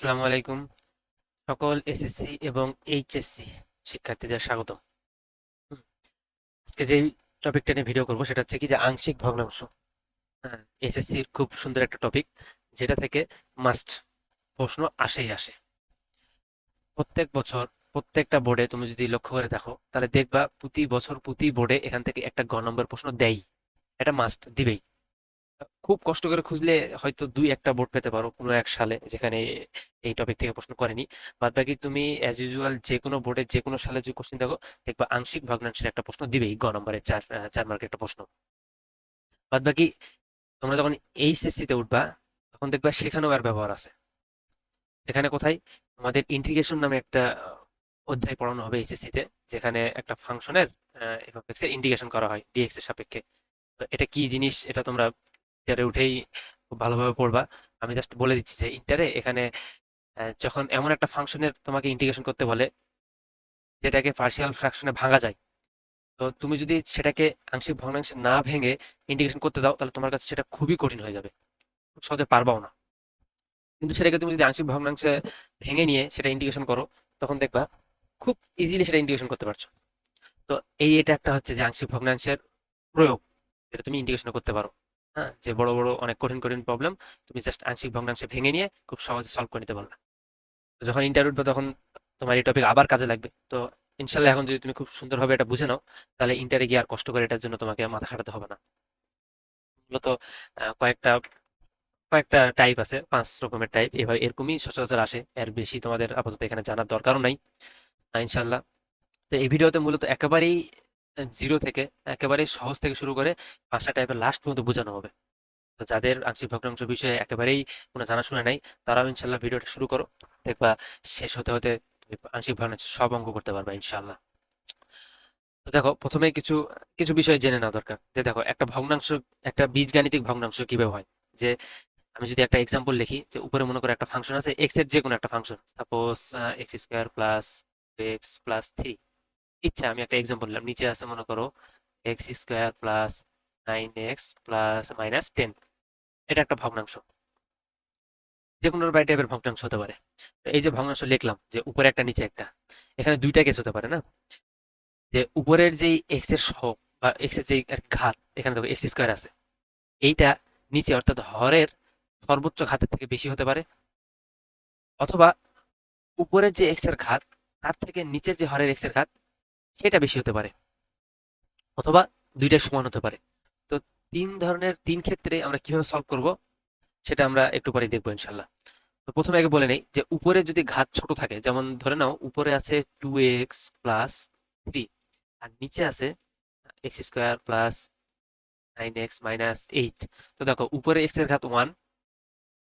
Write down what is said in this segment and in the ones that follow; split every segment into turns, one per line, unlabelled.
আসসালামু আলাইকুম। সকল এসএসসি এবং এইচএসসি শিক্ষার্থীদের স্বাগতম। হুম, আজকে যে টপিকটা নিয়ে ভিডিও করব সেটা হচ্ছে কি যে আংশিক ভগ্নাংশ। হ্যাঁ, এসএসসির খুব সুন্দর একটা টপিক, যেটা থেকে মাস্ট প্রশ্ন আসেই আসে প্রত্যেক বছর। প্রত্যেকটা বোর্ডে তুমি যদি লক্ষ্য করে দেখো তাহলে দেখবা প্রতি বছর প্রতি বোর্ডে এখান থেকে একটা গ নম্বর প্রশ্ন দেয়। এটা মাস্ট দিবেই। খুব কষ্ট করে খুঁজলে হয়তো দুই একটা বোর্ড পেতে পারো কোনো এক সালে যেখানে এই টপিক থেকে প্রশ্ন করেনি। বাদ বাকি তুমি অ্যাজ ইউজুয়াল যে কোনো বোর্ডে যে কোনো সালে যদি কোশ্চেন দেখো, দেখবা আংশিক ভগ্নাংশের একটা প্রশ্ন দিবেই, গ নম্বরে চার মার্কের একটা প্রশ্ন। বাদ বাকি তোমরা যখন এইচএসসি তে উঠবা তখন দেখবা সেখানেও আর ব্যবহার আছে। এখানে কোথায় আমাদের ইন্টিগ্রেশন নামে একটা অধ্যায় পড়ানো হবে এইচএসসি তে, যেখানে একটা ফাংশনের এফ অফ এক্স এর ইন্টিগ্রেশন করা হয় ডিএক্স এর সাপেক্ষে। তো এটা কি জিনিস এটা তোমরা ইন্টারে উঠেই খুব ভালোভাবে পড়বা। আমি জাস্ট বলে দিচ্ছি যে ইন্টারে এখানে যখন এমন একটা ফাংশনের তোমাকে ইন্টিগ্রেশন করতে বলে যেটাকে পার্শিয়াল ফ্র্যাকশনে ভাঙা যায়, তো তুমি যদি সেটাকে আংশিক ভগ্নাংশে না ভেঙে ইন্টিগ্রেশন করতে দাও তাহলে তোমার কাছে সেটা খুবই কঠিন হয়ে যাবে, খুব সহজে পারবাও না। কিন্তু সেটাকে তুমি যদি আংশিক ভগ্নাংশে ভেঙে নিয়ে সেটা ইন্টিগ্রেশন করো তখন দেখবা খুব ইজিলি সেটা ইন্টিগ্রেশন করতে পারছো। তো এটা একটা হচ্ছে যে আংশিক ভগ্নাংশের প্রয়োগ, যেটা তুমি ইন্টিগ্রেশন করতে পারো। হ্যাঁ, যে বড় বড় অনেক কঠিন কঠিন প্রবলেম তুমি জাস্ট আংশিক ভগ্নাংশে ভেঙে নিয়ে খুব সহজে সলভ করে নিতে পারবে। তো যখন ইন্টারভিউ উঠবে তখন তোমার এই টপিক আবার কাজে লাগবে। তো ইনশাল্লাহ এখন যদি তুমি খুব সুন্দরভাবে এটা বুঝে নাও তাহলে ইন্টারে গিয়ে আর কষ্ট করে এটার জন্য তোমাকে মাথা খাটাতে হবে না। মূলত কয়েকটা কয়েকটা টাইপ আছে, 5 রকমের টাইপ, এভাবে এরকমই সচরাচর আসে, এর বেশি তোমাদের আপাতত এখানে জানার দরকারও নাই। ইনশাল্লাহ। তো এই ভিডিওতে মূলত একেবারেই জিরো থেকে, একেবারেই সহজ থেকে শুরু করে 5টা টাইপের লাস্ট পর্যন্ত বোঝানো হবে। তো যাদের আংশিক ভগ্নাংশ বিষয়ে একেবারেই কোনো জানাশোনা নাই তারাও ইনশাল্লাহ ভিডিওটা শুরু করো, দেখবা শেষ হতে হতে তুমি আংশিক ভগ্নাংশের সব অঙ্ক করতে পারবা ইনশাল্লাহ। তো দেখো প্রথমে কিছু কিছু বিষয় জেনে নেওয়া দরকার, যে দেখো একটা ভগ্নাংশ, একটা বীজগাণিতিক ভগ্নাংশ কিভাবে হয়। যে আমি যদি একটা এক্সাম্পল লিখি, যে উপরে মনে করো একটা ফাংশন আছে এক্স এর যে কোনো একটা function, suppose x square plus x plus three. ইচ্ছা আমি একটা এক্সাম্পল নিলাম, নিচে আছে মনে করো x square plus 9x plus -10। এটা একটা ভগ্নাংশ, যে কোনো টাইপের ভগ্নাংশ হতে পারে। তো এই যে ভগ্নাংশ লিখলাম যে উপরে একটা নিচে একটা, এখানে দুইটা কেস হতে পারে না, যে উপরের যেই এক্স এর সহগ বা এক্স এর যে ঘাত, এখানে দেখো এক্স স্কোয়ার আছে, এইটা নিচে অর্থাৎ হরের সর্বোচ্চ ঘাতের থেকে বেশি হতে পারে, অথবা উপরের যে এক্স এর ঘাত তার থেকে নিচের যে হরের এক্স এর ঘাত সেটা বেশি হতে পারে, অথবা দুইটাই সমান হতে পারে। তো তিন ক্ষেত্রে আমরা কিভাবে সলভ করব সেটা আমরা একটু পরে দেখবো ইনশাল্লাহ। তো প্রথমে আগে বলে নেই যে উপরে যদি ঘাত ছোট থাকে, যেমন ধরে নাও উপরে আছে 2x+3 আর নিচে আছে এক্স স্কোয়ার প্লাস 9x-8। তো দেখো উপরে এক্স এর ঘাত 1,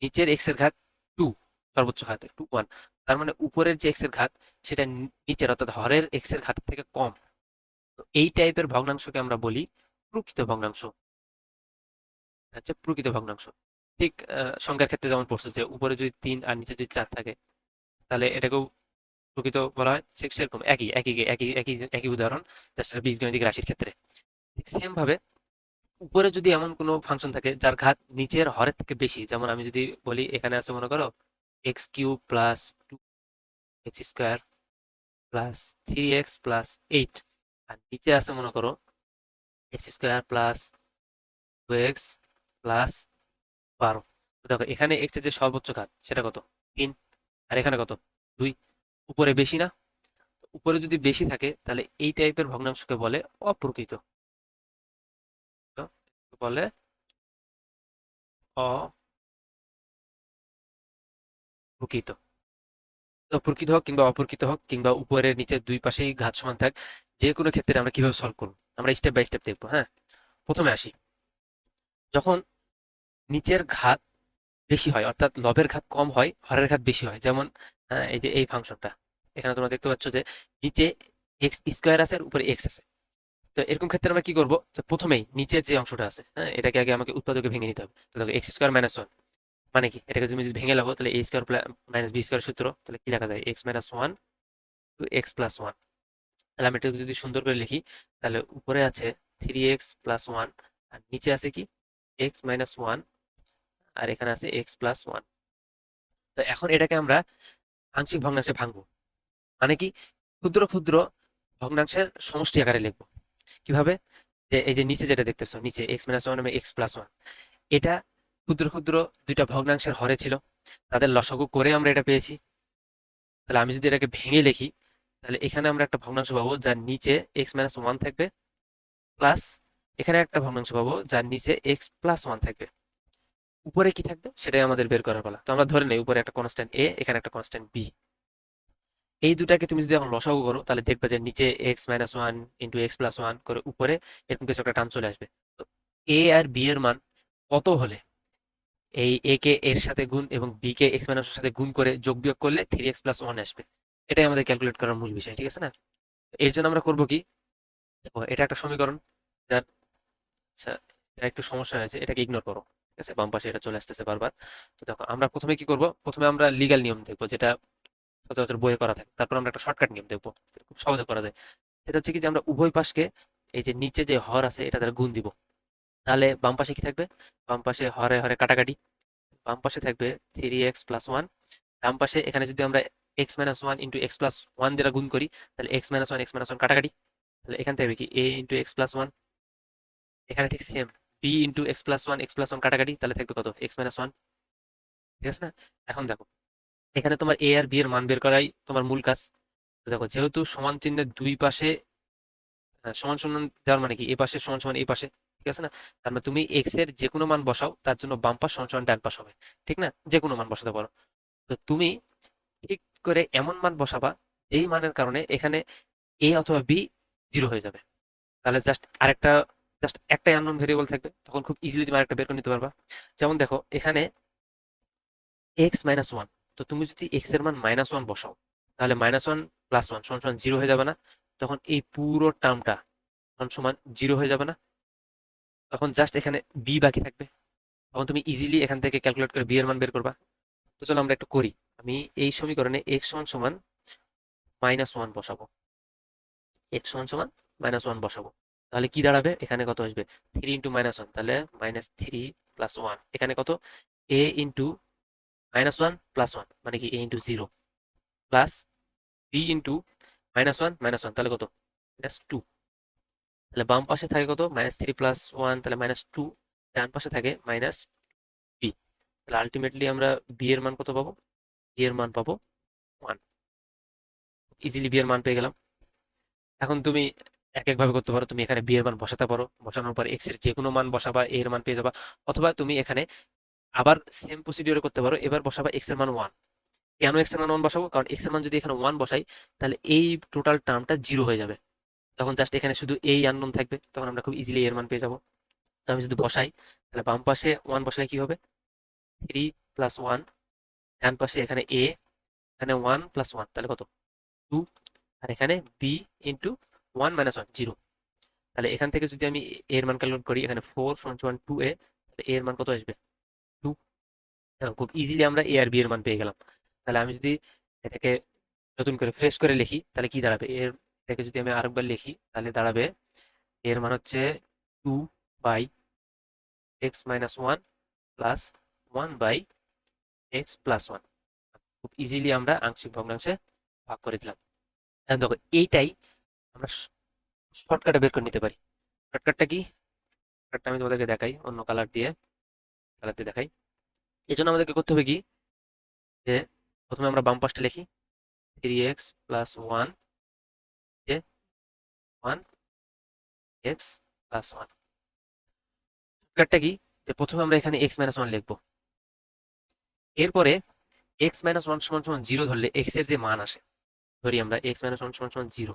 নিচের এক্স এর ঘাত 2, সর্বোচ্চ ঘাত 1। তার মানে উপরের যে এক্স এর ঘাত সেটা নিচের অর্থাৎ হরের এক্স এর ঘাতের থেকে কম। তো এই টাইপের ভগ্নাংশকে আমরা বলি প্রকৃত ভগ্নাংশ। আচ্ছা, প্রকৃত ভগ্নাংশ ঠিক সংখ্যার ক্ষেত্রে যেমন পড়ছে যে উপরে যদি 3 আর নিচে যদি 4 থাকে তাহলে এটাকেও প্রকৃত বলা হয়। ঠিক সেরকম একই একই একই একই একই উদাহরণ, জাস্ট বীজগণিতিক রাশির ক্ষেত্রে। ঠিক সেম ভাবে উপরে যদি এমন কোনো ফাংশন থাকে যার ঘাত নিচের হরের থেকে বেশি, যেমন আমি যদি বলি এখানে আছে মনে করো x³ + 2x² + 3x + 8, আর নিচে আছে মনে করো x² + 2x + 12। দেখো এখানে এক্স এর যে সর্বোচ্চ ঘাত সেটা কত, 3, আর এখানে কত, 2। উপরে বেশি না? উপরে যদি বেশি থাকে তাহলে এই টাইপের ভগ্নাংশকে বলে অপ্রকৃত। তো বলে অপ্রকৃত। তো প্রকৃত হোক কিংবা অপ্রকৃত হোক কিংবা উপরের নিচের দুই পাশেই ঘাত সমান থাক, যে কোনো ক্ষেত্রে আমরা কিভাবে সলভ করবো আমরা স্টেপ বাই স্টেপ দেখবো। হ্যাঁ, প্রথমে আসি, যখন নিচের ঘাত বেশি হয় অর্থাৎ লবের ঘাত কম হয় হরের ঘাত বেশি হয়, যেমন এই যে এই ফাংশনটা, এখানে তোমরা দেখতে পাচ্ছ যে নিচে এক্স স্কোয়ার আছে আর উপরে এক্স আছে। তো এরকম ক্ষেত্রে আমরা কি করবো, যে প্রথমেই নিচের যে অংশটা আছে, হ্যাঁ, এটাকে আগে আমাকে উৎপাদকে ভেঙে নিতে হবে। তো দেখো x² - 1 মানে কি, এটাকে তুমি যদি ভেঙে লাগো তাহলে a² - b² সূত্র, তাহলে কি লেখা যায় x-1 * x+1। তাহলে আমি এটাকে যদি সুন্দর করে লিখি তাহলে উপরে আছে 3x+1 আর নিচে আছে কি x-1, আর এখানে আছে x+1। তো এখন এটাকে আমরা আংশিক ভগ্নাংশে ভাঙবো, মানে কি ক্ষুদ্র ক্ষুদ্র ভগ্নাংশের সমষ্টি আকারে লিখবো। কিভাবে? যে এই যে নিচে যেটা দেখতেছো, নিচে x-1 এবং x+1, এটা ক্ষুদ্র ক্ষুদ্র দুইটা ভগ্নাংশের হরে ছিল, তাদের লসাগু করে আমরা এটা পেয়েছি। তাহলে আমি যদি এটাকে ভেঙে লিখি, তাহলে এখানে আমরা একটা ভগ্নাংশ পাবো যার নিচে x-1 থাকবে, প্লাস এখানে একটা ভগ্নাংশ পাবো যার নিচে x+1 থাকবে। উপরে কি থাকবে সেটাই আমাদের বের করার পালা। তো আমরা ধরে নেই উপরে একটা কনস্ট্যান্ট a, এখানে একটা কনস্ট্যান্ট b। এই দুটাকে তুমি যদি এখন লসাগু করো তাহলে দেখবে যে নিচে x-1 ইন্টু x+1 করে উপরে এরকম কিছু একটা টার্ম চলে আসবে। তো a আর b এর মান কত হলে এই a কে এর সাথে গুণ এবং b কে x-1 এর সাথে গুণ করে যোগ বিয়োগ করলে 3x+1 আসবে? এটাই আমাদের ক্যালকুলেট করার মূল বিষয়, ঠিক আছে না? এর জন্য আমরা করব কি, দেখো এটা একটা সমীকরণ যার, আচ্ছা এটা একটু সমস্যা হয়েছে, এটাকে ইগনোর করো, ঠিক আছে? বাম পাশে এটা চলে আসতেছে বারবার। তো দেখো আমরা প্রথমে কি করব, প্রথমে আমরা লিগ্যাল নিয়ম দেখবো যেটা সচরাচর বইয়ে করা থাকে, তারপর আমরা একটা শর্টকাট নিয়ম দেখবো, খুব সহজে করা যায়। সেটা হচ্ছে কি যে আমরা উভয় পাশকে এই যে নিচে যে হর আছে এটা দ্বারা গুণ দিব। তাহলে বাম পাশে কি থাকবে, বাম পাশে হরে হরে কাটাকাটি, বাম পাশে থাকবে 3x+1, ডান পাশে এখানে যদি আমরা x-1 ইন্টু x+1 দ্বারা গুণ করি তাহলে x-1 কাটাকাটি, তাহলে এখান থেকে কি a ইন্টু x+1, এখানে ঠিক সেম b ইন্টু x+1 কাটাকাটি, তাহলে থাকবে কত x-1, ঠিক আছে না? এখন দেখো এখানে তোমার a আর b এর মান বের করাই তোমার মূল কাজ। তো দেখো যেহেতু সমান চিহ্নের দুই পাশে সমান সমান দেওয়ার মানে কি এ পাশে সমান সমান এই পাশে, ঠিক আছে না? তার মানে তুমি x এর যে কোনো মান বসাও তার জন্য বাম পাশ সমান সমান ডান পাশ হবে, ঠিক না? যে কোনো মান বসাতে পারো। তো তুমি ঠিক করে এমন মান বসাবা এই মানের কারণে এখানে a অথবা b জিরো হয়ে যাবে। তাহলে জাস্ট একটাই আননোন ভেরিয়েবল থাকবে, তখন খুব ইজিলি তুমি আরেকটা বের করে নিতে পারবা। যেমন দেখো এখানে x-1, তো তুমি যদি x এর মান -1 বসাও তাহলে -1 + 1 সমান সমান জিরো হয়ে যাবে না? তখন এই পুরো টার্মটা সমান সমান জিরো হয়ে যাবে না? তখন জাস্ট এখানে b বাকি থাকবে, তখন তুমি ইজিলি এখান থেকে ক্যালকুলেট করে b এর মান বের করবা। তো চলো আমরা একটু করি। আমি এই সমীকরণে x সমান সমান -1 বসাবো, x সমান সমান -1 বসাবো, তাহলে কি দাঁড়াবে, এখানে কত আসবে 3 ইন্টু -1, তাহলে -3 + 1, এখানে কত a ইন্টু -1 + 1 মানে কি a into 0, plus b into -1 তাহলে কত -2, তাহলে বাম পাশে থাকে কত -3 + 1 তাহলে -2, ডান পাশে থাকে -b, তাহলে আলটিমেটলি আমরা b এর মান কত পাবো, b এর মান পাবো 1। ইজিলি b এর মান পেয়ে গেলাম। এখন তুমি এক এক ভাবে করতে পারো, তুমি এখানে বি এর মান বসাতে পারো, বসানোর পর এক্স এর যে কোনো মান বসাবা এ এর মান পেয়ে যাবা, অথবা তুমি এখানে আবার সেম প্রসিডিওরে করতে পারো, এবার বসাবা এক্স এর মান 1। কেন এক্স এর মান 1 বসাবো, কারণ এক্স এর মান যদি এখানে 1 বসাই তাহলে এই টোটাল টার্মটা জিরো হয়ে যাবে, তখন জাস্ট এখানে শুধু এই আননোন থাকবে, তখন আমরা খুব ইজিলি এর মান পেয়ে যাবো। তো আমি যদি বসাই তাহলে বাম পাশে 1 বসালে কি হবে 3 + 1, ডান পাশে এখানে এ, এখানে 1 + 1 তাহলে কত 2, আর এখানে বি ইন্টু 1 - 1 জিরো। তাহলে এখান থেকে যদি আমি এর মান ক্যালকুলেট করি, এখানে 4 সমান সমান 2a, তাহলে এর মান কত আসবে 2। খুব ইজিলি আমরা এ আর বি এর মান পেয়ে গেলাম। তাহলে আমি যদি এটাকে নতুন করে ফ্রেশ করে লিখি তাহলে কি দাঁড়াবে, এটাকে যদি আমি আরেকবার লিখি তাহলে দাঁড়াবে এর মান হচ্ছে 2/x-1 প্লাস 1/x+1। খুব ইজিলি আমরা আংশিক ভগ্নাংশে ভাগ করে দিলাম। এখন দেখো এইটাই আমরা শর্টকাটে বের করে নিতে পারি। শর্টকাটটা কি, শর্টকাটটা আমি তোমাদেরকে দেখাই অন্য কালার দিয়ে দেখাই। এই জন্য আমাদেরকে করতে হবে কি, যে প্রথমে আমরা বাম পাশটা লিখি 3x+1 যে 1x+1। শর্টকাটটা কি, যে প্রথমে আমরা এখানে x-1 লিখবো, এরপরে x-1 সমান সমান 0 ধরলে x এর যে মান আসে, ধরি আমরা x-1 সমান সমান 0,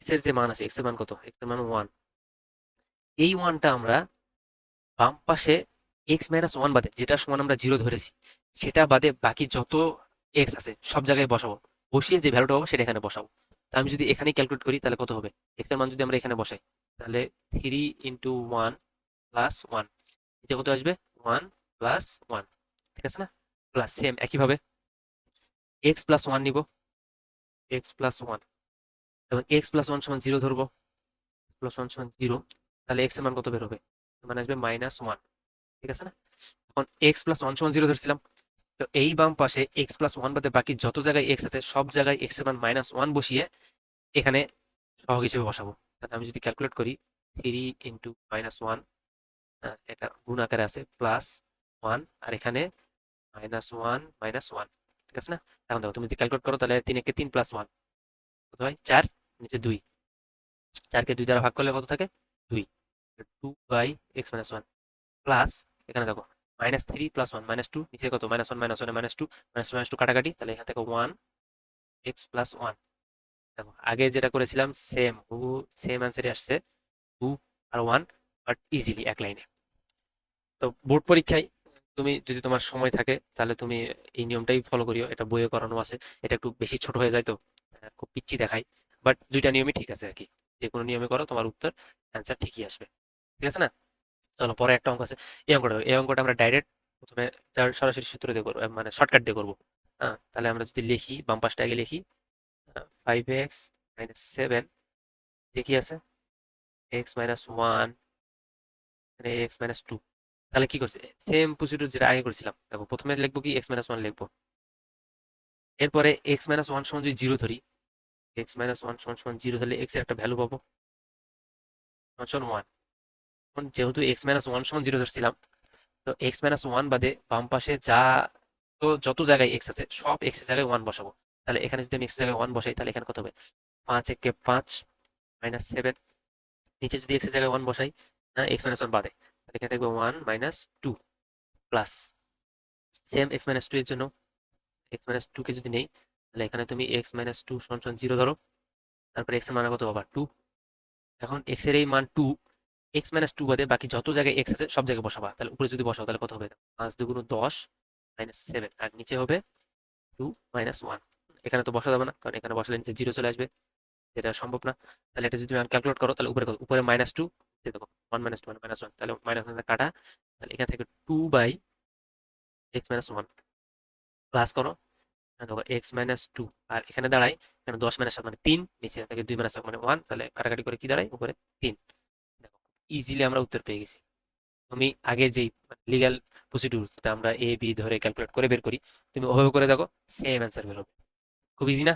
x এর যে মান আসে, x এর মান কত, x এর মান 1, এই 1টা আমরা বাম পাশে x-1 বাদে যেটা সমান আমরা 0 ধরেছি সেটা বাদে বাকি যত x আছে সব জায়গায় বসাবো, বসিয়ে যে ভ্যালুটা পাবো সেটা এখানে বসাবো। তা আমি যদি এখানে ক্যালকুলেট করি তাহলে কত হবে, x এর মান যদি আমরা এখানে বসাই তাহলে 3 ইন্টু 1 প্লাস 1, এটা কত আসবে 1 প্লাস 1, ঠিক আছে না? প্লাস সেম একইভাবে x+1 নিব, x+1 এবং x+1 সমান 0 ধরবো, x+1 সমান 0, তাহলে x এর মান কত বের হবে, মানে আসবে -1, ঠিক আছে না? এখন x+1 সমান 0 ধরছিলাম, তো তো এই বাম পাশে এক্স প্লাস ওয়ান বাদে বাকি যত জায়গায় এক্স আছে সব জায়গায় এক্স এর মান মাইনাস ওয়ান বসিয়ে এখানে সহগ হিসেবে বসাবো। তাহলে আমি যদি ক্যালকুলেট করি 3 × -1, এটা গুণ আকারে আছে প্লাস ওয়ান, আর এখানে -1 - 1, ঠিক আছে না? এখন দেখো তুমি যদি ক্যালকুলেট করো তাহলে 3 × 3 + 1 কত হয়? 4, নিচে 2, 4কে 2 দ্বারা ভাগ করলে কত থাকে? 2, 2/x - 1 প্লাস এখানে দেখো -3 + 1 -2, নিচে কত? -1 - 1 -2, -2 কাটাকাটি, তাহলে এখান থেকে 1x+1। দেখো আগে যেটা করেছিলাম সেম হুবহু সেম অ্যান্সারই আসছে, 2 আর 1, বাট ইজিলি এক লাইনে। তো বোর্ড পরীক্ষায় তুমি যদি তোমার সময় থাকে তাহলে তুমি এই নিয়মটাই ফলো করিও, এটা বইয়ে করানো আছে। এটা একটু বেশি ছোট হয়ে যায় তো খুব পিচ্ছি দেখায়, বাট দুইটা নিয়মই ঠিক আছে আর কি। যে কোনো নিয়মে করো তোমার উত্তর অ্যান্সার ঠিকই আসবে, ঠিক আছে না? চলো পরে একটা অঙ্ক আছে, এই অঙ্কটা দেখো। এই অঙ্কটা আমরা ডাইরেক্ট প্রথমে যার সরাসরি সূত্র দিয়ে করবো, মানে শর্টকাট দিয়ে করবো। হ্যাঁ, তাহলে আমরা যদি লিখি বাম পাশটা আগে লিখি, 5x - 7, যে কি আছে x - 1, x - 2। তাহলে কি করছে? সেম প্রসিডিউর যেটা আগে করেছিলাম। দেখো প্রথমে লিখবো কি x - 1 লিখবো, এরপরে x - 1 সমান যদি জিরো ধরি, x - 1 সমান জিরো ধরলে x এর একটা ভ্যালু পাবো সমান 1। এখন যেহেতু x - 1 সমান জিরো ধরছিলাম, তো x - 1 বাদে বাম পাশে যা তো যত জায়গায় x আছে সব x এর জায়গায় 1 বসাবো। তাহলে এখানে যদি আমি x এর জায়গায় 1 বসাই তাহলে এখানে কত হবে? 5 × 5 - 7, নিচে যদি x এর জায়গায় 1 বসাই, না x - 1 বাদে, তাহলে এখানে থাকবে 1 - 2 প্লাস সেম x - 2 এর জন্য x - 2 কে যদি নেই তাহলে এখানে তুমি x - 2 সমান 0 ধরো, তারপরে x এর মান কত পাবা? 2। এখন x এর এই মান 2, x - 2 বাদে বাকি যত জায়গায় x আছে সব জায়গায় বসাবা। তাহলে উপরে যদি বসাও তাহলে কত হবে? 5 × 2 = 10 - 7, আর নিচে হবে 2 - 1। এখানে তো বসা যাবে না, কারণ এখানে বসালে নিচে 0 চলে আসবে, যেটা সম্ভব না। তাহলে এটা যদি ক্যালকুলেট করো তাহলে উপরে কত? উপরে -2, দেখো 1 - 2 -1, তাহলে মাইনাস কাটা, তাহলে এখানে থেকে 2/x - 1 প্লাস করো, দেখো x - 2, আর এখানে দাঁড়ায় এখানে 10 - 7 মানে 3, নিচে থেকে 2 - 7 মানে 1, তাহলে কাটাকাটি করে কি দাঁড়ায়? উপরে 3। দেখো ইজিলি আমরা উত্তর পেয়ে গেছি। তুমি আগে যেই লিগ্যাল প্রসিডিউর যেটা আমরা এ বি ধরে ক্যালকুলেট করে বের করি, তুমি ওভাবে করে দেখো সেম অ্যান্সার বের হবে। খুব ইজি না?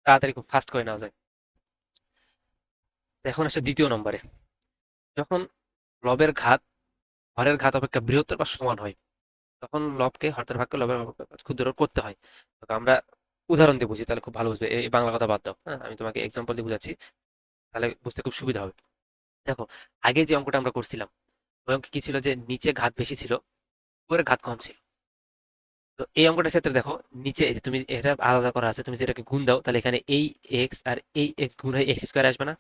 তাড়াতাড়ি খুব ফাস্ট করে নেওয়া যায়। তো এখন আসছে দ্বিতীয় নম্বরে, যখন লবের ঘাত হরের ঘাত অপেক্ষা বৃহত্তর বা সমান হয় তখন লবকে হরদের ভাগকে লবের ক্ষুদ্র করতে হয়। তো আমরা উদাহরণ দিয়ে বুঝি তাহলে খুব ভালো বুঝবে, এই বাংলা কথা বাদ দাও, হ্যাঁ আমি তোমাকে এক্সাম্পল দিয়ে বুঝাচ্ছি, তাহলে বুঝতে খুব সুবিধা হবে। দেখো আগে যে অঙ্কটা আমরা করছিলাম ওই অঙ্কে কি ছিল? যে নিচে ঘাত বেশি ছিল, উপরে ঘাত কম ছিল। তো এই অঙ্কটার ক্ষেত্রে দেখো নিচে এই যে তুমি এটা আলাদা করা আছে, তুমি যেটাকে গুণ দাও তাহলে এখানে এই এক্স আর এই এক্স গুণ হয়ে এক্স স্কোয়ার আসবে না?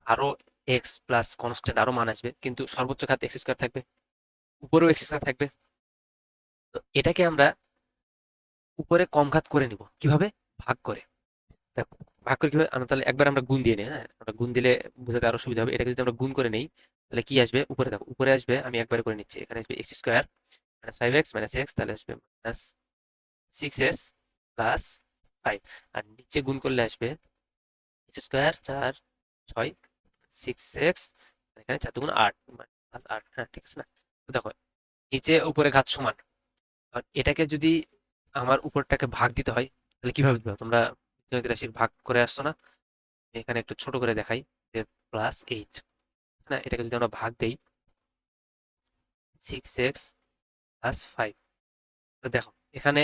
আরো এক্স প্লাস কনস্ট্যান্ট আরো মান আসবে, কিন্তু সর্বোচ্চ ঘাত এক্স স্কোয়ার থাকবে, উপরেও এক্স স্কোয়ার থাকবে। তো এটাকে আমরা উপরে কম ঘাত করে নিব কিভাবে? ভাগ করে। দেখো ভাগ করে কিভাবে? আমরা তাহলে একবার আমরা গুণ দিয়ে নিই, হ্যাঁ আমরা গুণ দিলে বোঝাতে আরো সুবিধা হবে। এটাকে যদি আমরা গুণ করে নেই তাহলে কি আসবে? উপরে দেখো উপরে আসবে, আমি একবার করে নিচ্ছি, এখানে আসবে এক্স স্কোয়ার -5x - x, তাহলে আসবে -6s প্লাস 5, আর নিচে গুণ করলে আসবে এক্স স্কোয়ার 4 6 6x, এখানে 4 2 8 প্লাস 8, হ্যাঁ ঠিক আছে না? তো দেখো নিচে উপরে ঘাত সমান, আর এটাকে যদি আমার উপরটাকে ভাগ দিতে হয় তাহলে কিভাবে দিতে হয়? তোমরা বীজগণিত রাশির ভাগ করে আসছো না? এখানে একটু ছোট করে দেখাই, যে +8, না এটাকে যদি আমরা ভাগ দেই 6x + 5, তো দেখো এখানে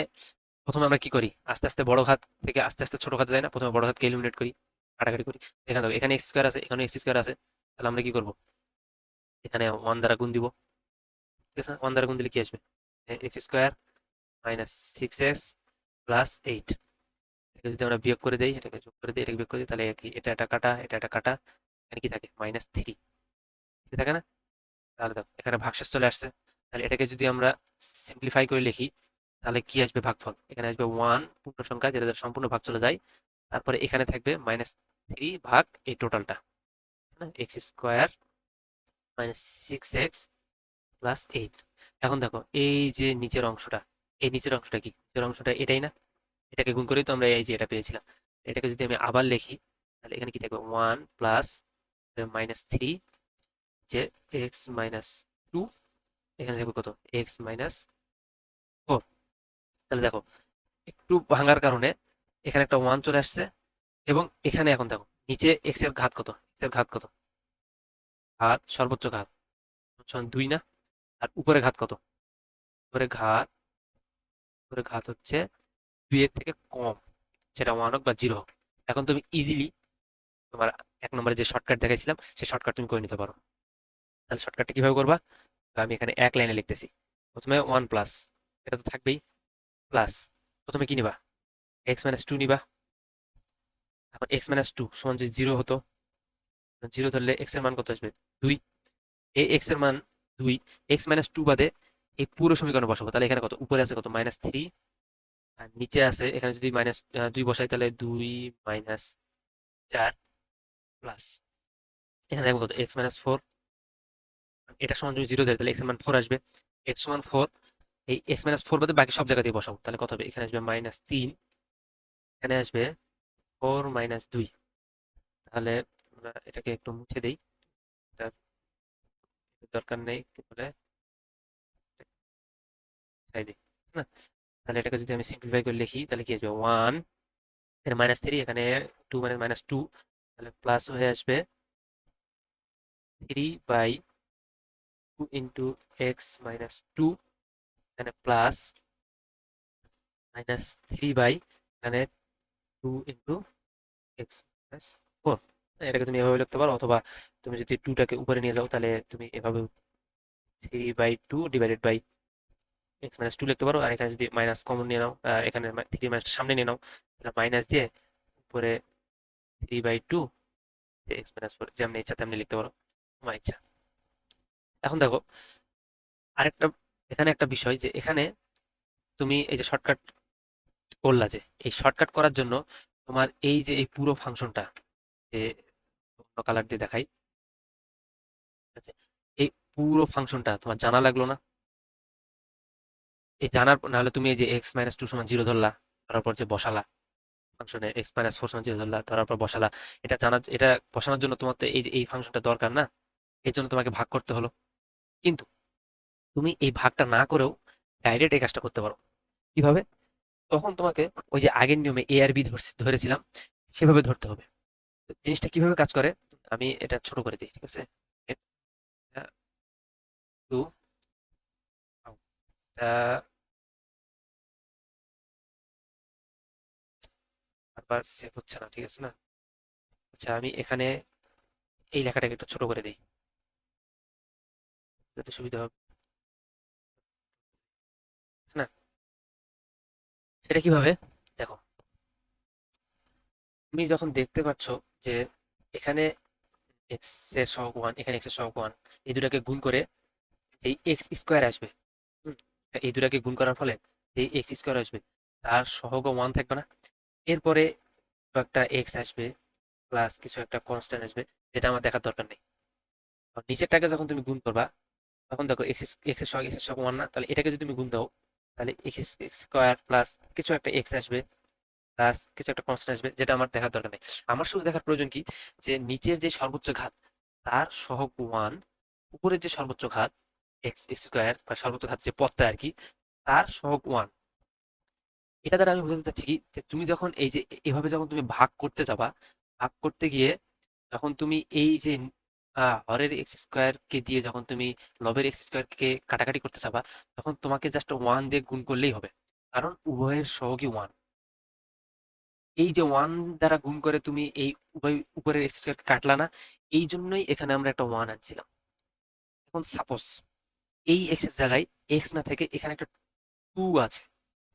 প্রথমে আমরা কি করি? আস্তে আস্তে বড় ঘাত থেকে আস্তে আস্তে ছোট ঘাতে যাই না? প্রথমে বড় ঘাতকে এলিমিনেট করি, কাটাকাটি করি। এখানে দেখো এখানে এক্স স্কোয়ার আছে, এখানে এক্স স্কোয়ার আছে, তাহলে আমরা কি করব? এখানে 1 দ্বারা গুণ দিব, ঠিক আছে? 1 দ্বারা গুণ দিলে কি আসবে? X square -6x + 8। এটা যদি আমরা বিয়োগ করে দেই, এটাকে যোগ করে দিই, এটাকে বিয়োগ করে দিই, তাহলে কি এটা একটা কাটা, এটা একটা কাটা, এখানে কি থাকে? -3 থাকে না? তাহলে দেখো এখানে ভাগশেষ চলে আসছে। তাহলে এটাকে যদি আমরা সিম্পলিফাই করে লিখি তাহলে কি আসবে? ভাগফল এখানে আসবে 1 পূর্ণ সংখ্যা, যেটা দ্বারা সম্পূর্ণ ভাগ চলে যায়, তারপরে এখানে থাকবে -3 ভাগ এই টোটালটা, এক্স স্কোয়ার -6x + 8। এখন দেখো এই যে নিচের অংশটা, এই নিচের অংশটা কি? নিচের অংশটা এটাই না? এটাকে গুণ করেই তো আমরা এই যে এটা পেয়েছিলাম। এটাকে যদি আমি আবার লিখি তাহলে এখানে কি থাকবে? 1 প্লাস -3, যে x - 2, এখানে থাকবে কত? x - 4, তাহলে দেখো একটু ভাঙার কারণে এখানে একটা ওয়ান চলে আসছে, এবং এখানে এখন দেখো নিচে এক্স এর ঘাত কত, এক্স এর ঘাত কত, ঘাত সর্বোচ্চ ঘাত সমান 2 না? আর উপরে ঘাত কত, উপরে ঘাত, উপরে ঘাত হচ্ছে 2 এর থেকে কম, সেটা 1 হোক বা 0 হোক। এখন তুমি ইজিলি তোমার 1 নম্বরে যে শর্টকাট দেখাইছিলাম সেই শর্টকাট তুমি করে নিতে পারো। তাহলে শর্টকাটটা কিভাবে করবা? আমি এখানে এক লাইনে লিখতেছি। প্রথমে 1 প্লাস, এটা তো থাকবেই, প্লাস প্রথমে কি নিবা, এক্স মাইনাস টু নিবা। এখন এক্স মাইনাস টু সমান যদি 0 হতো, 0 ধরলে এক্স এর মান কত আসবে, 2। এই এক্স এর মান 2, এক্স মাইনাস টু বাদে এই পুরো সমীকরণে বসাবো, তাহলে এখানে কত, উপরে আছে কত, -3, আর নিচে আছে এখানে যদি -2 বসাই তাহলে 2 -4 প্লাস এখানে দেখো কত, এক্স মাইনাস ফোর। এটা সমান যদি 0 ধরে তাহলে এক্স এর মান 4 আসবে, এক্স সমান 4। এই এক্স মাইনাস ফোর বাদে বাকি সব জায়গাতেই বসাবো, তাহলে কত হবে, এখানে আসবে -3, এখানে আসবে 4 - 2। তাহলে আমরা এটাকে একটু মুছে দেই, এটা দরকার নেই, কি বলে ছাই দিই, না? তাহলে এটাকে যদি আমি সিম্পলিফাই করে লিখি তাহলে কি আসবে, 1 এর -3, এখানে 2 মানে -2, তাহলে প্লাস হয়ে আসবে 3/2 ইন্টু এক্স মাইনাস টু, এখানে প্লাস -3 এখানে 2 ইন্টু এক্স মাইনাস ফোর। এটাকে তুমি এভাবে লিখতে পারো, অথবা তুমি যদি টুটাকে উপরে নিয়ে যাও তাহলে তুমি এভাবে 3/2 divided by x minus two লিখতে পারো। আর এখানে যদি মাইনাস কমন নিয়ে নাও, এখানে 3 সামনে নিয়ে নাও, তাহলে মাইনাস দিয়ে উপরে 3/2 এক্স মাইনাস ফোর, যেমনি ইচ্ছা তেমনি লিখতে পারো, তোমার ইচ্ছা। এখন দেখো আরেকটা, এখানে একটা বিষয় যে এখানে তুমি এই যে শর্টকাট করলা, যে এই শর্টকাট করার জন্য তোমার এই যে এই পুরো ফাংশনটা, যে অন্য কালার দিয়ে দেখাই, ঠিক আছে? এই পুরো ফাংশনটা তোমার জানা লাগলো না? এই জানার নাহলে তুমি এই যে এক্স মাইনাস টু সমান 0 ধরলা, ধরার পর যে বসালা ফাংশনে এক্স মাইনাস ফোর সমান 0 ধরলা, ধরার পর বসালা। এটা জানা, এটা বসানোর জন্য তোমার তো এই যে এই ফাংশনটা দরকার না, এই জন্য তোমাকে ভাগ করতে হলো। কিন্তু তুমি এই ভাগটা না করেও ডাইরেক্ট এই কাজটা করতে পারো। কিভাবে? তখন তোমাকে ওই যে আগের নিয়মে এ আর বি ধরেছিলাম, সেভাবে ধরতে হবে। তো জিনিসটা কিভাবে কাজ করে, আমি এটা ছোট করে দিই, ঠিক আছে? এটা টু, এটা বারবার সেভ হচ্ছে না, ঠিক আছে না? আচ্ছা আমি এখানে এই লেখাটাকে একটু ছোট করে দিই যাতে সুবিধা হবে, ঠিক আছে না? সেটা কিভাবে, দেখো তুমি যখন দেখতে পাচ্ছ যে এখানে এক্স এর সহগ 1, এখানে এক্স এর সহগ 1, এই দুটাকে গুণ করে যেই এক্স স্কোয়ার আসবে, হুম, এই দুটাকে গুণ করার ফলে যেই এক্স স্কোয়ার আসবে তার সহগ 1 থাকবে না? এরপরে একটা এক্স আসবে প্লাস কিছু একটা কনস্ট্যান্ট আসবে, যেটা আমার দেখার দরকার নেই। আর নিচেরটাকে যখন তুমি গুণ করবা তখন দেখো এক্স, এক্স এর সহগ, এক্স এর সহগ 1 না? তাহলে এটাকে যদি তুমি গুণ দাও তাহলে এক্স স্কোয়ার প্লাস কিছু একটা এক্স আসবে প্লাস কিছু একটা কনস্ট্যান্ট আসবে, যেটা আমার দেখার দরকার নেই। আমার শুধু দেখার প্রয়োজন কি, যে নিচের যে সর্বোচ্চ ঘাত তার সহগ 1, উপরের যে সর্বোচ্চ ঘাত এক্স স্কোয়ার বা সর্বোচ্চ ঘাত যে পদটা আর কি, তার সহগ 1। এটা দ্বারা আমি বোঝাতে চাচ্ছি কি, যে তুমি যখন এই যে এভাবে যখন তুমি ভাগ করতে যাবা, ভাগ করতে গিয়ে যখন তুমি এই যে হরের এক্স স্কোয়ার কে দিয়ে যখন তুমি লবের এক্স স্কোয়ার কে কাটাকাটি করতে যাবা, তখন তোমাকে জাস্ট 1 দিয়ে গুণ করলেই হবে, কারণ উভয়ের সহগই 1। এই যে 1 দ্বারা গুণ করে তুমি এই উভয় উপরের এক্স স্কোয়ার কাটলা না, এই জন্যই এখানে আমরা একটা 1 আনছিলাম। এখন সাপোজ এই এক্স এর জায়গায় এক্স না থেকে এখানে একটা 2 আছে,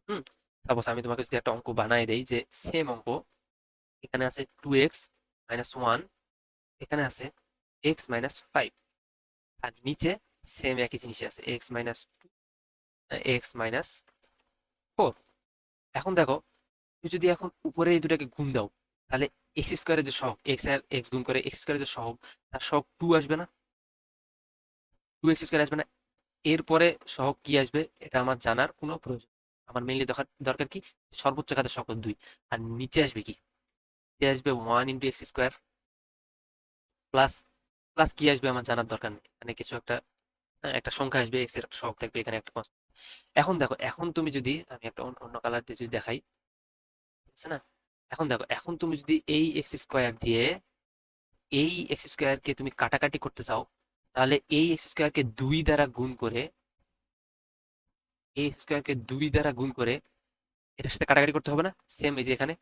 হুম, সাপোজ আমি তোমাকে যদি একটা অঙ্ক বানাই দেই, যে সেম অঙ্ক, এখানে আছে 2x - 1, এখানে আছে x - 5, আর নিচে সেম একই জিনিসই আছে x - 2, x - 4। এখন দেখো তুমি যদি এখন উপরে এই দুটাকে গুণ দাও তাহলে এক্স স্কোয়ারের যে সহগ, এক্স আর এক্স গুণ করে এক্স স্কোয়ারের যে সহগ, তার সহগ 2 আসবে না? 2x² আসবে না? এরপরে সহগ কি আসবে এটা আমার জানার কোনো প্রয়োজন, আমার মেইনলি দরকার দরকার কি, সর্বোচ্চ ঘাতের সহগ 2। আর নিচে আসবে কি, নিচে আসবে 1 into x square plus, plus কি আসবে আমার জানার দরকার নেই, মানে কিছু একটা, একটা সংখ্যা আসবে, এক্স এর একটা সহগ থাকবে, এখানে একটা constant। এখন দেখো, এখন তুমি যদি আমি একটা অন্য কালার দিয়ে যদি দেখাই, আছে না? এখন দেখো, এখন তুমি যদি এই এক্স স্কোয়ার দিয়ে এই এক্স স্কোয়ারকে তুমি কাটাকাটি করতে চাও, তাহলে এই এক্স স্কোয়ারকে 2 দ্বারা গুণ করে, এই এক্স স্কোয়ারকে 2 দ্বারা গুণ করে এটার সাথে কাটাকাটি করতে হবে না? সেম এই যে এখানে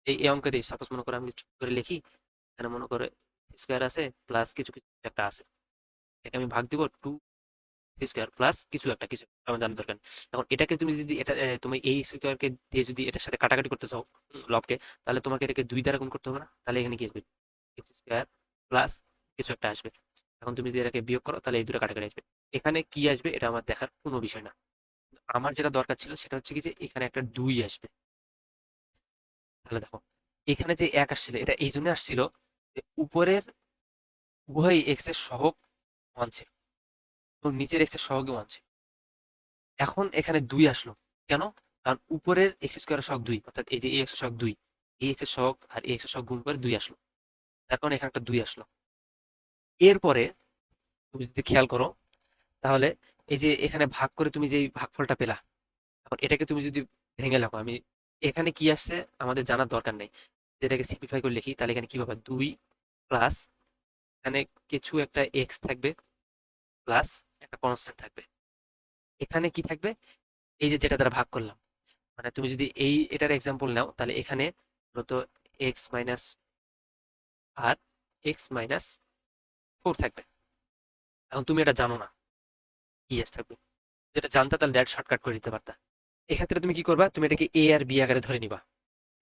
এই অঙ্ক দিয়ে সাপোজ মনে করো আমি ছোট করে লিখি, এখানে মনে করো স্কোয়ার আছে প্লাস কিছু কিছু একটা আছে, এটাকে আমি ভাগ দিব 2 স্কোয়ার প্লাস কিছু একটা আমার জানার দরকার নেই। এখন এটাকে তুমি যদি এটা তুমি এই স্কোয়ারকে দিয়ে যদি এটার সাথে কাটাকাটি করতে চাও, লবকে, তাহলে তোমাকে এটাকে 2 দ্বারা গুণ করতে হবে না? তাহলে এখানে কি আসবে? এক্স স্কোয়ার প্লাস কিছু একটা আসবে। এখন তুমি যদি এটাকে বিয়োগ করো তাহলে এই দুটো কাটাকাটি আসবে। এখানে কি আসবে এটা আমার দেখার কোনো বিষয় না। আমার যেটা দরকার ছিল সেটা হচ্ছে কি যে এখানে একটা 2 আসবে। তাহলে দেখো, এখানে যে 1 আসছিল এটা এই জন্য আসছিল যে উপরের উভয় এক্স এর সহগ 1 ছিল এবং নিচের এক্স এর সহগও 1 ছিল। এখন এখানে 2 আসলো কেন? কারণ উপরের এক্স স্কোয়ারের সহগ 2, অর্থাৎ এই যে এক্স এর সহগ 2, এই এক্স এর সহগ আর এই এক্স এর সহগ গুণ করে 2 আসলো। তার কারণে এখানে একটা 2 আসলো। এরপরে তুমি যদি খেয়াল করো, তাহলে এই যে এখানে ভাগ করে তুমি যে ভাগফলটা পেলা, এখন এটাকে তুমি যদি ভেঙে লেখো, আমি এখানে কি আসছে আমাদের জানার দরকার নেই, এটাকে সিম্পলিফাই করে লিখি তাহলে এখানে কি পাবে? 2 প্লাস এখানে কিছু একটা এক্স থাকবে প্লাস একটা কনস্ট্যান্ট থাকবে। এখানে কি থাকবে? এই যে যেটা দ্বারা ভাগ করলাম, মানে তুমি যদি এই এটার এক্সাম্পল নাও তাহলে এখানে মূলত এক্স মাইনাস আর এক্স মাইনাস 4 থাকবে। এখন তুমি এটা জানো না কি এস থাকবে, যেটা জানতা তাহলে ডাইরেক্ট শর্টকাট করে দিতে পারতা। এক্ষেত্রে তুমি কি করবা? তুমি এটাকে এ আর বি আকারে ধরে নিবা।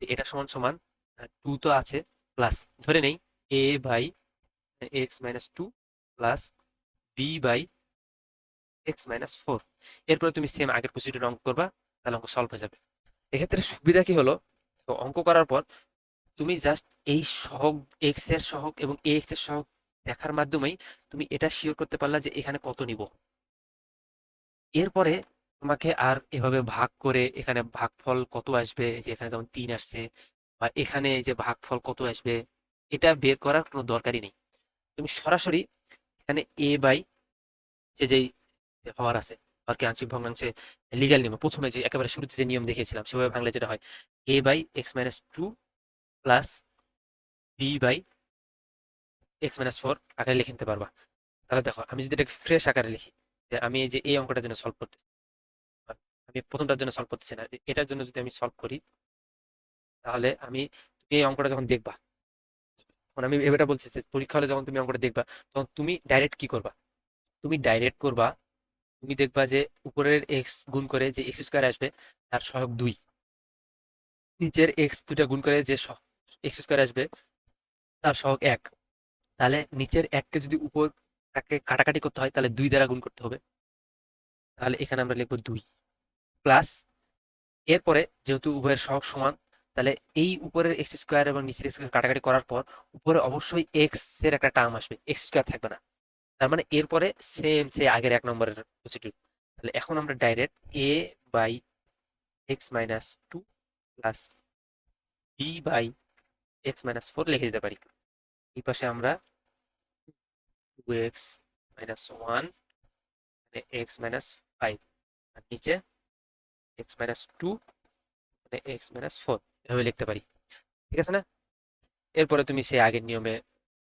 এটা সমান সমান 2 তো আছে, প্লাস ধরে নেই A by x minus 2 plus B by x minus 4। এরপরে তুমি সেম আগের প্রসিডিউর অঙ্ক করবা, তাহলে অঙ্ক সলভ হয়ে যাবে। এক্ষেত্রে সুবিধা কি হলো, তো অঙ্ক করার পর তুমি জাস্ট এই সহগ, এক্স এর সহগ এবং এ এক্স এর সহগ দেখার মাধ্যমেই তুমি এটা শিওর করতে পারলা যে এখানে কত নিব। এরপরে তোমাকে আর এভাবে ভাগ করে এখানে ভাগফল কত আসবে, যে এখানে যেমন 3 আসছে, বা এখানে যে ভাগফল কত আসবে, এটা বের করার কোনো দরকারই নেই। তুমি সরাসরি এখানে এ বাই যেই হওয়ার আছে আর কি আংশিক ভগ্নাংশে লিগ্যাল নিয়ম, প্রথমে যে একেবারে শুরুতে যে নিয়ম দেখিয়েছিলাম সেভাবে ভাঙলে যেটা হয়, A by x minus 2 plus B by x minus 4 আকারে লিখে নিতে পারবা। তাহলে দেখো, আমি যদি এটাকে ফ্রেশ আকারে লিখি, যে আমি এই যে এই অঙ্কটার জন্য সলভ করতেছি, আমি প্রথমটার জন্য সলভ করতেছি না, এটার জন্য যদি আমি সলভ করি, তাহলে আমি, তুমি এই অঙ্কটা যখন দেখবা, তখন আমি এটা বলছি যে পরীক্ষা হলে যখন তুমি অঙ্কটা দেখবা, তখন তুমি ডাইরেক্ট কি করবা? তুমি ডাইরেক্ট করবা, তুমি দেখবা যে উপরের এক্স গুণ করে যে এক্স স্কোয়ার আসবে তার সহগ 2, নিচের এক্স দুটা গুণ করে যে এক্স স্কোয়ার আসবে তার সহগ 1। তাহলে নিচের 1কে যদি উপর তাকে কাটাকাটি করতে হয় তাহলে 2 দ্বারা গুণ করতে হবে। তাহলে এখানে আমরা লিখবো 2 প্লাস, এরপরে যেহেতু উভয়ের সহগ সমান, তাহলে এই উপরের এক্স স্কোয়ার এবং নিচের এক্স স্কোয়ার কাটাকাটি করার পর উপরে অবশ্যই এক্স এর একটা টার্ম আসবে, এক্স স্কোয়ার থাকবে না। তার মানে এরপরে সেম সে আগের 1 নম্বরের প্রসিডিউর। তাহলে এখন আমরা direct A by x minus 2 plus B by x minus 4 লিখে দিতে পারি। এই পাশে আমরা 2x মাইনাস 1 মানে এক্স মাইনাস 5, আর নিচে এক্স মাইনাস 2 মানে এক্স মাইনাস 4 এভাবে লিখতে পারি। ঠিক আছে না? এরপরে তুমি সেই আগের নিয়মে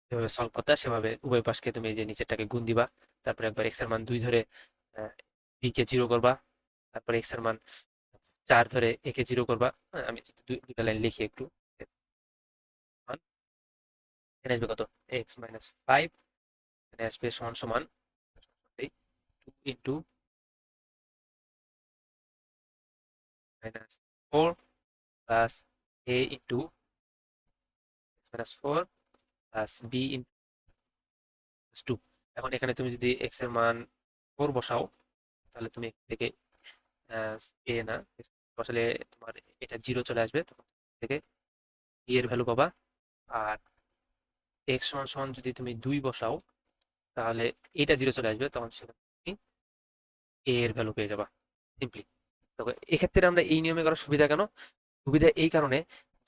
যেভাবে সলভ করতে সেভাবে উভয় পাশকে তুমি এই যে নিচেরটাকে গুণ দিবা, তারপরে একবার এক্স এর মান 2 ধরে বি কে 0 করবা, তারপরে এক্স এর মান 4 ধরে এ কে 0 করবা। আমি যদি দুইটা লাইন লিখি একটু, এখানে আসবে কত? এক্স মাইনাস 5, এখানে আসবে সমান সমান 2 into minus 4 plus A into x minus 4 plus B into 2। এখন এখানে তুমি যদি এক্স এর মান 4 বসাও, তাহলে তুমি থেকে এ না বসালে তোমার এটা 0 চলে আসবে, তখন থেকে বি এর ভ্যালু পাবা। আর এক্স সমান সমান যদি তুমি 2 বসাও, তাহলে এটা 0 চলে আসবে, তখন সেখানে তুমি এ এর ভ্যালু পেয়ে যাবা সিম্পলি। তবে এক্ষেত্রে আমরা এই নিয়মে করার সুবিধা কেন? সুবিধা এই কারণে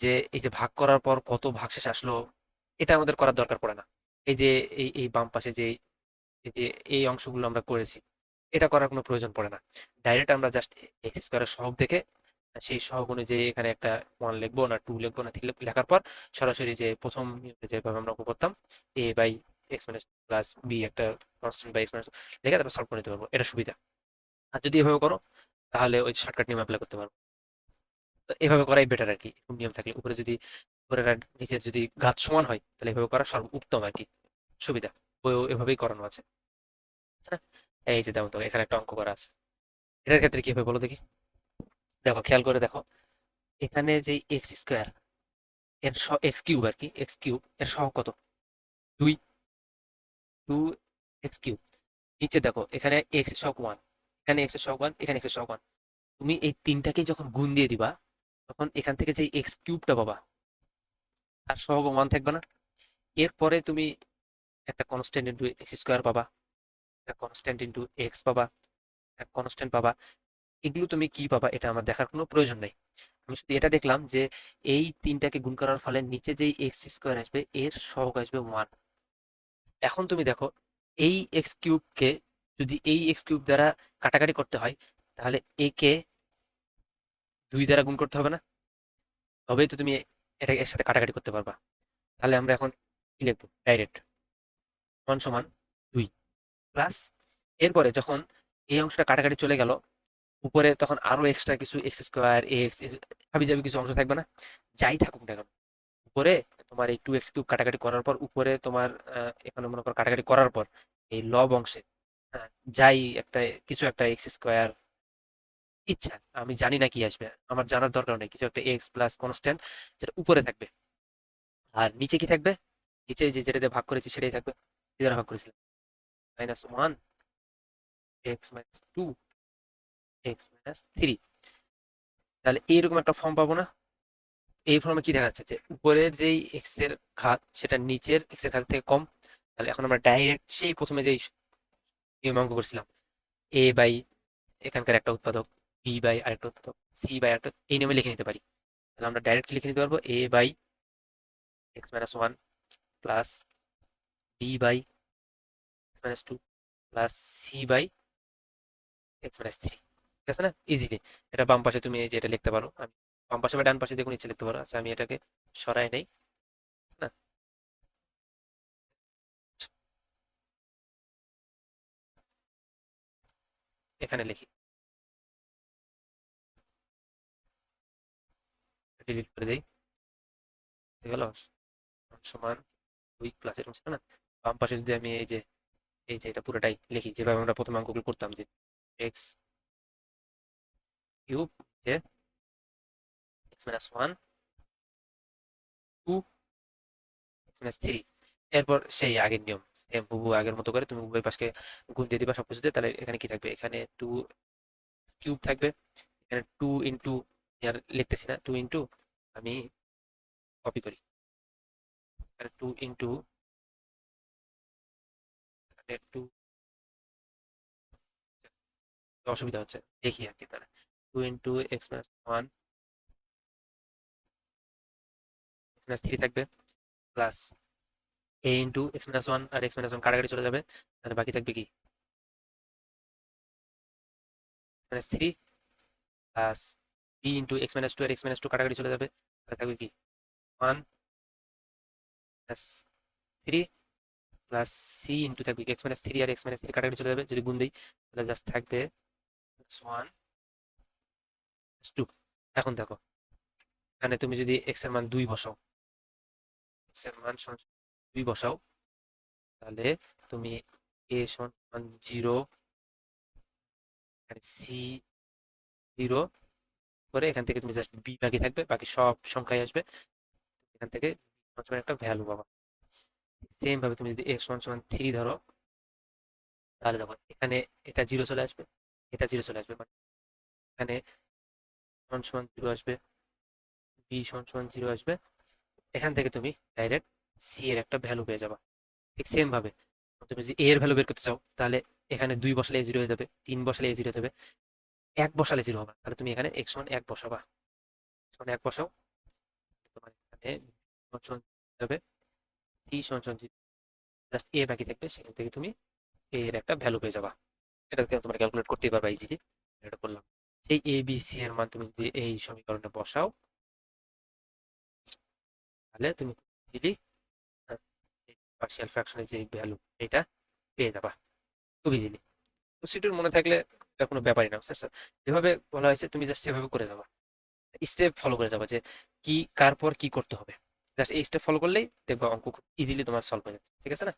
যে এই যে ভাগ করার পর কত ভাগশেষ আসলো এটা আমাদের করার দরকার পড়ে না। এই যে এই বাম পাশে যে এই যে এই অংশগুলো আমরা করেছি, এটা করার কোনো প্রয়োজন পড়ে না। ডাইরেক্ট আমরা জাস্ট এক্স স্কোয়ারের সহগ দেখে সেই সহগ অনুযায়ী এখানে একটা 1 লিখবো না 2 লিখবো না 3 লেখার পর সরাসরি যে প্রথম নিয়মে যেভাবে আমরা করতাম A by x minus plus B একটা কনস্ট্যান্ট বাই এক্স মাইনাস লিখে তারপর সলভ করে নিতে পারবো, এটা সুবিধা। আর যদি এভাবে করো তাহলে ওই শর্টকাট নিয়ম অ্যাপ্লাই করতে পারবো। তো এভাবে করাই বেটার আর কি, এরকম নিয়ম থাকলে উপরে যদি উপরের আর নিচের যদি ঘাত সমান হয় তাহলে এভাবে করা সর্ব উত্তম আর কি, সুবিধা। বইও এভাবেই করানো আছে। আচ্ছা, এই যে দেখো তো এখানে একটা অঙ্ক করা আছে, এটার ক্ষেত্রে কি হবে বলো দেখি। দেখো খেয়াল করে দেখো, এখানে যে এক্স স্কোয়ার এর এক্স কিউব আর কি, এক্স কিউব এর সহগ কত? 2, 2 এক্স কিউব। নিচে দেখো এখানে এক্স এর সহগ 1, এখানে এক্স এর সহগ 1, এখানে এক্স এর সহগ 1। তুমি এই তিনটাকে যখন গুণ দিয়ে দিবা তখন এখান থেকে যে এক্স কিউবটা পাবা তার সহগ 1 থাকবে না? এরপরে তুমি একটা কনস্ট্যান্ট ইনটু এক্স স্কোয়ার পাবা, একটা কনস্ট্যান্ট ইনটু এক্স পাবা, একটা কনস্ট্যান্ট পাবা। এগুলো তুমি কি পাবা এটা আমার দেখার কোনো প্রয়োজন নেই। আমি শুধু এটা দেখলাম যে এই তিনটাকে গুণ করার ফলে নিচে যেই এক্স স্কোয়ার আসবে এর সহগ আসবে 1। এখন তুমি দেখো এই এক্স কিউবকে যদি এই এক্স কিউব দ্বারা কাটাকাটি করতে হয় তাহলে এ কে 2 দ্বারা গুণ করতে হবে না? তবেই তো তুমি এটা এর সাথে কাটাকাটি করতে পারবা। তাহলে আমরা এখন কি লিখবো? ডাইরেক্ট 1 সমান 2 প্লাস, এরপরে যখন এই অংশটা কাটাকাটি চলে গেল উপরে তখন আরো এক্সট্রা কিছু এক্স স্কোয়ার এক্স হাবি যাবে কিছু অংশ থাকবে না? যাই থাকুক না কেন উপরে তোমার এই 2 এক্স কিউব কাটাকাটি করার পর উপরে তোমার এখানে মনে করো কাটাকাটি করার পর এই লব অংশে হ্যাঁ, যাই একটা কিছু একটা এক্স স্কোয়ার ইচ্ছা, আমি জানি না কি আসবে, আমার জানার দরকার নেই, কিছু একটা এক্স প্লাস কনস্ট্যান্ট যেটা উপরে থাকবে। আর নিচে কি থাকবে? নিচে যে যেটা দিয়ে ভাগ করেছি সেটাই থাকবে, কি দ্বারা ভাগ করেছিলাম? -1 এক্স মাইনাস 2 এক্স মাইনাস 3। তাহলে এইরকম একটা ফর্ম পাবো না? এই ফর্মে কি দেখা যাচ্ছে যে উপরের যেই এক্স এর ঘাত সেটা নিচের এক্স এর ঘাত থেকে কম। তাহলে এখন আমরা ডাইরেক্ট সেই প্রথমে যেই নিয়ম অঙ্ক করছিলাম এ বাই এখানকার একটা উৎপাদক, বি বাই আরেকটা উৎপাদক, সি বাই আরেকটা, এই নিয়মে লিখে নিতে পারি। তাহলে আমরা ডাইরেক্ট লিখে নিতে পারবো A by x minus 1 plus B by x minus 2 plus C by x minus 3। ঠিক আছে না, ইজিলি। এটা বাম পাশে তুমি এই যে এটা লিখতে পারো, আমি বাম পাশে বা ডান পাশে যে কোনো ইচ্ছে লিখতে পারো। আচ্ছা আমি এটাকে সরাই নেই না, এখানে লিখি, ডিলিট করে দেই, হয়ে গেল সমান 2 প্লাস এরকম ছিল না। বাম পাশে যদি আমি এই যে এটা পুরোটাই লিখি যেভাবে আমরা প্রথম অঙ্কগুলো করতাম যে এক্স কিউব যে এক্স মাইনাস 1 2 এক্স মাইনাস 3। এরপর সেই আগের নিয়ম সেম হুবহু আগের মতো করে তুমি উভয় পাশকে গুণ দিয়ে দিবা সবকিছুতে। তাহলে এখানে কি থাকবে? এখানে 2 কিউব থাকবে, এখানে 2 ইন্টু, আর লিখতেছি না 2 ইন্টু, আমি কপি করি, এখানে 2 ইন্টু, এখানে 2, অসুবিধা হচ্ছে দেখি আর কি। তাহলে 2 into x minus 1 x minus 3 থাকবে plus A into x minus 1 আর এক্স মাইনাস 1 কাটাকাটি চলে যাবে, তাহলে বাকি থাকবে কি minus 3 plus B into x minus 2 আর এক্স মাইনাস 2 কাটাকাটি চলে যাবে, তাহলে থাকবে কি 1 প্লাস 3 প্লাস সি ইন্টু থাকবে এক্স মাইনাস 3 আর এক্স মাইনাস 3 কাটাকাটি চলে যাবে, যদি গুণ দিই তাহলে জাস্ট থাকবে 1 2। এখন দেখো এখানে তুমি যদি এক্স এর মান 2 বসাও, এক্স এর মান সমান 2 বসাও, তাহলে তুমি এ সমান 0, সি 0 করে এখান থেকে তুমি জাস্ট বি বাকি থাকবে, বাকি সব সংখ্যায় আসবে, এখান থেকে সমান একটা ভ্যালু পাবা। সেম ভাবে তুমি যদি এক্স সমান সমান 3 ধরো তাহলে দেখো এখানে এটা 0 চলে আসবে, এটা 0 চলে আসবে, মানে এখানে সমান সমান 0 আসবে, বি সমান সমান 0 আসবে। এখান থেকে তুমি ডাইরেক্ট সি এর একটা ভ্যালু পেয়ে যাবা। ঠিক সেম ভাবে তুমি যদি এ এর ভ্যালু বের করতে চাও তাহলে এখানে 2 বসালে এ 0 হয়ে যাবে, 3 বসালে এ 0 হয়ে যাবে, 1 বসালে 0 হবে, তাহলে তুমি এখানে এক্স সমান 1 বসাবা, সমান 1 বসাও, তোমার এখানে সমান সমান হবে, সি সমান সমান 0, জাস্ট এ বাকি থাকবে, সেখান থেকে তুমি এ এর একটা ভ্যালু পেয়ে যাবা। এটাকে তোমরা ক্যালকুলেট করতেই পারবা ইজিলি। এটা করলাম। সেই এ বি সি এর মান তুমি যদি এই সমীকরণে বসাও, তাহলে তুমি ইজিলি পার্শিয়াল ফ্র্যাকশনের যে ভ্যালু এটা পেয়ে যাবা খুব ইজিলি। প্রসিডিউর মনে থাকলে এটা কোনো ব্যাপারই না, বুঝতে পারছো? যেভাবে বলা হয়েছে তুমি জাস্ট সেভাবে করে যাবা, স্টেপ ফলো করে যাবা যে কি কার পর কি করতে হবে। জাস্ট এই স্টেপ ফলো করলেই দেখবা অঙ্ক খুব ইজিলি তোমার সলভ হয়ে যাচ্ছে, ঠিক আছে না?